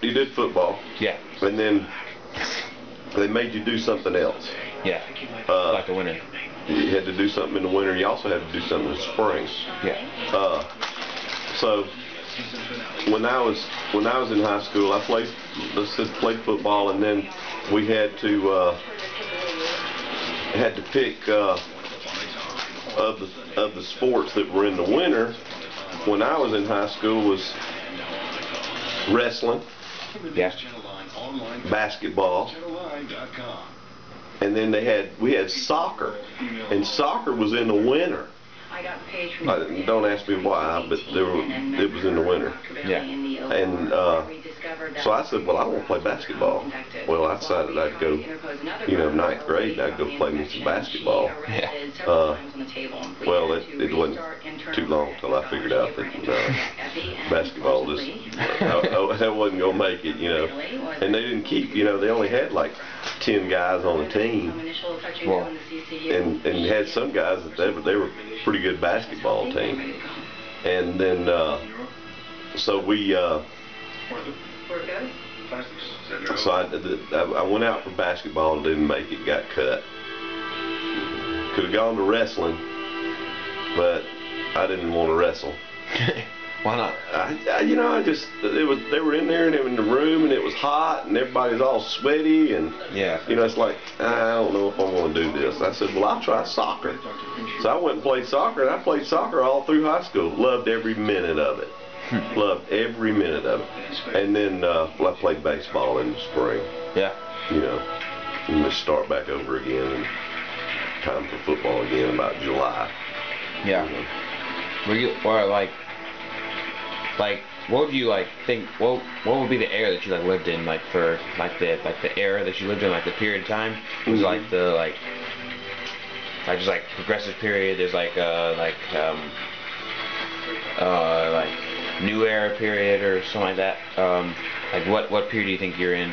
You did football. Yeah. And then they made you do something else. Yeah. Like the winter. You had to do something in the winter. You also had to do something in the spring. Yeah. So when I was in high school, I played football, and then we had to pick of the sports that were in the winter. When I was in high school, was wrestling, yeah, basketball, and then we had soccer, and soccer was in the winter. Don't ask me why, but it was in the winter. Yeah. And so I said, well, I want to play basketball. Well, I decided I'd go, ninth grade, I'd go play me some basketball. Yeah. Well, it wasn't too long till I figured out that basketball that wasn't going to make it, And they didn't keep, they only had like 10 guys on the team. Well, and had some guys that they were pretty good basketball team. And then so I went out for basketball and didn't make it, got cut. Could have gone to wrestling, but I didn't want to wrestle. Why not? They were in there and they were in the room and it was hot and everybody's all sweaty and yeah. It's like, I don't know if I want to do this. I said, well, I'll try soccer. So I went and played soccer, and I played soccer all through high school. Loved every minute of it. Loved every minute of it. And then I played baseball in the spring. Yeah. And just start back over again and time for football again about July. Yeah. Were you what would you think? What would be the era that you lived in, for the era that you lived in, the period of time? Was it just progressive period? There's new era period or something like that. What period do you think you're in?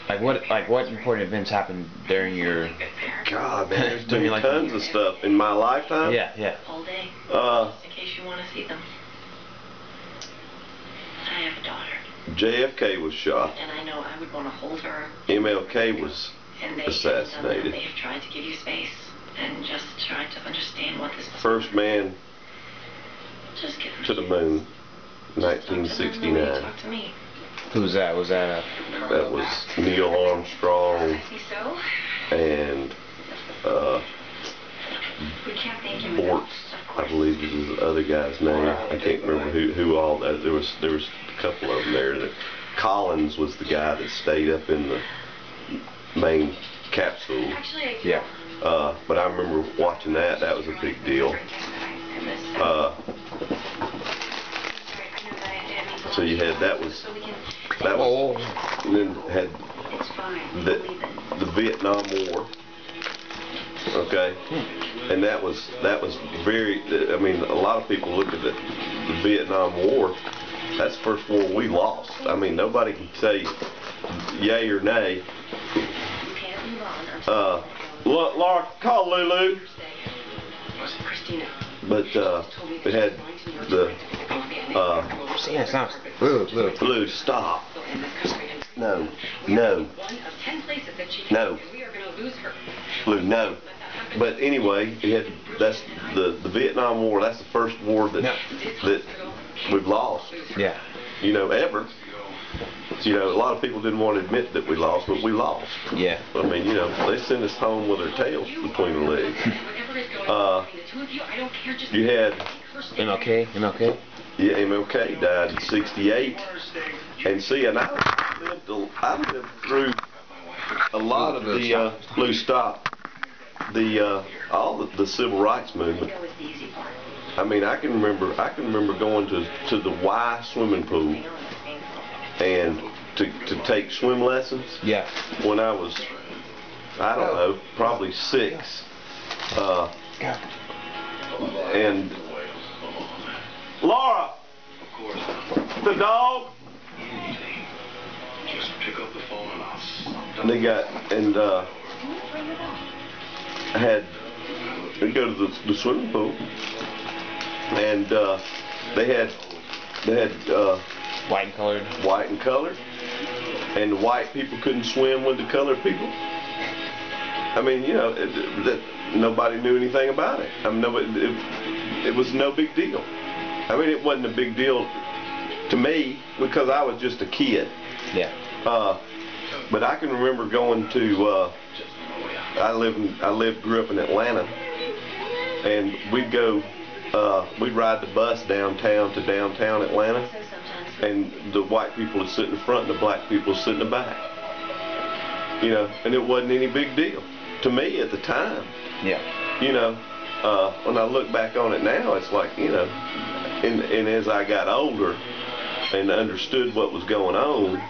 What important events happened during your? God, man, there's been tons of stuff in my lifetime. Yeah, yeah. All day. Just in case you want to see them. I have a daughter. JFK was shot. And I know I would want to hold her. MLK was assassinated. They have tried to give you space and just tried to understand what this was. First man just to the moon, 1969. Talk to me. Who was that? That was Neil Armstrong and Bort, I believe is the other guy's name. I can't remember who all that. There was a couple of them there. Collins was the guy that stayed up in the main capsule. Yeah. But I remember watching that. That was a big deal. So you had that was, and then had the Vietnam War. Okay, and that was very. I mean, a lot of people look at the Vietnam War. That's the first war we lost. I mean, nobody can say yay or nay. Laura, call Lulu. But it had the Lulu, stop. No. Lulu, no. But anyway, that's the Vietnam War. That's the first war that we've lost. Yeah. Ever. A lot of people didn't want to admit that we lost, but we lost. Yeah. I mean, they sent us home with our tails between the legs. You had MLK. Yeah, MLK died in '68, and see, and I lived through a lot of the Blue Stop, all the civil rights movement. I mean, I can remember going to the Y swimming pool and to take swim lessons. Yeah. When I was, I don't know, probably 6. And Laura, the dog. Just pick up the phone and I'll stop. And they had to go to the swimming pool. and they had White and colored. white and colored, and the white people couldn't swim with the colored people. I mean, you know, nobody knew anything about it. I mean, it was no big deal. I mean, it wasn't a big deal to me because I was just a kid. Yeah. But I can remember going to. Grew up in Atlanta, and we'd go. We'd ride the bus downtown to downtown Atlanta, and the white people would sit in the front and the black people would sit in the back. You know, and it wasn't any big deal to me at the time. Yeah. You know, when I look back on it now, it's like, you know, and as I got older and understood what was going on,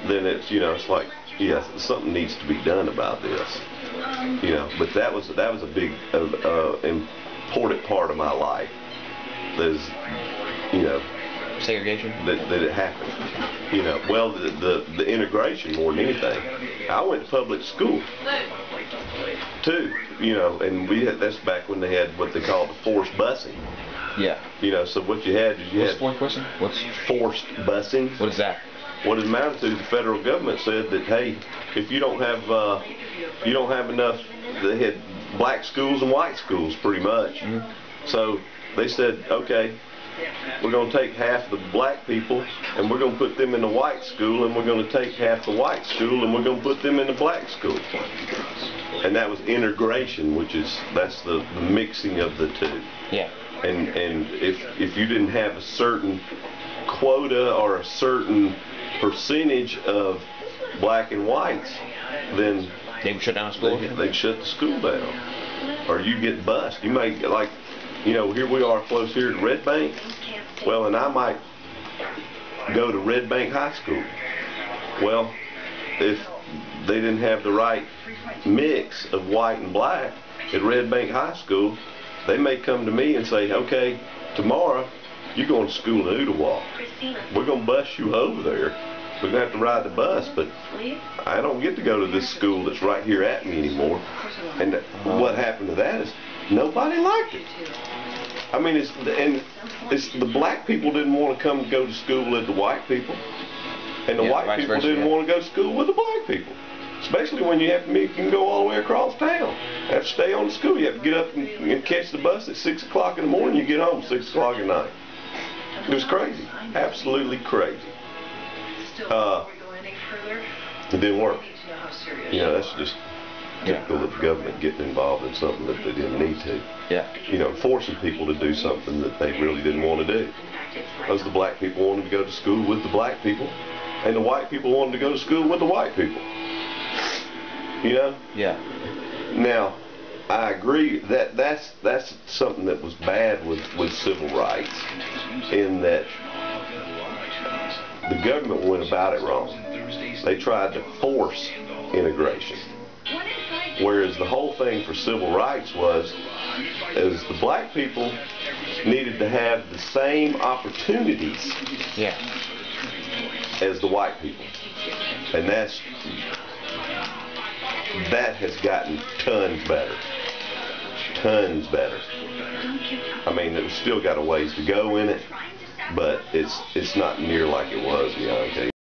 then it's, you know, it's like, yes, something needs to be done about this. You know, but that was a big important part of my life. There's, you know, segregation that it happened. You know, well, the integration more than anything. I went to public school too. You know, and that's back when they had what they called the forced busing. Yeah. You know, so what you had is What's forced busing? What's forced busing? What is that? What it amounted to, the federal government said that, hey, if you don't have enough, they had black schools and white schools pretty much. Mm-hmm. So they said, okay, we're going to take half the black people and we're going to put them in the white school, and we're going to take half the white school and we're going to put them in the black school. And that was integration, that's the mixing of the two. Yeah. And if you didn't have a certain quota or a certain percentage of black and whites, then they would shut down the school. They'd shut the school down, or you get bused. You may, like, you know, here we are close here at Red Bank. Well, and I might go to Red Bank High School. Well, if they didn't have the right mix of white and black at Red Bank High School, they may come to me and say, okay, tomorrow you're going to school in Ooltewah. We're going to bus you over there. We're going to have to ride the bus, but I don't get to go to this school that's right here at me anymore. And what happened to that is nobody liked it. I mean, it's the black people didn't want to come go to school with the white people, and the white people didn't want to go to school with the black people. Especially when you can go all the way across town. You have to stay on the school. You have to get up and catch the bus at 6 o'clock in the morning. You get home at 6 o'clock at night. It was crazy. Absolutely crazy. It didn't work. You know, that's just typical of the government getting involved in something that they didn't need to. Yeah. You know, forcing people to do something that they really didn't want to do. Because the black people wanted to go to school with the black people, and the white people wanted to go to school with the white people. You know? Yeah. Now, I agree that that's something that was bad with civil rights, in that the government went about it wrong. They tried to force integration. Whereas the whole thing for civil rights was the black people needed to have the same opportunities as the white people. And that has gotten tons better. Tons better. I mean, it's still got a ways to go in it, but it's not near like it was, Bianca.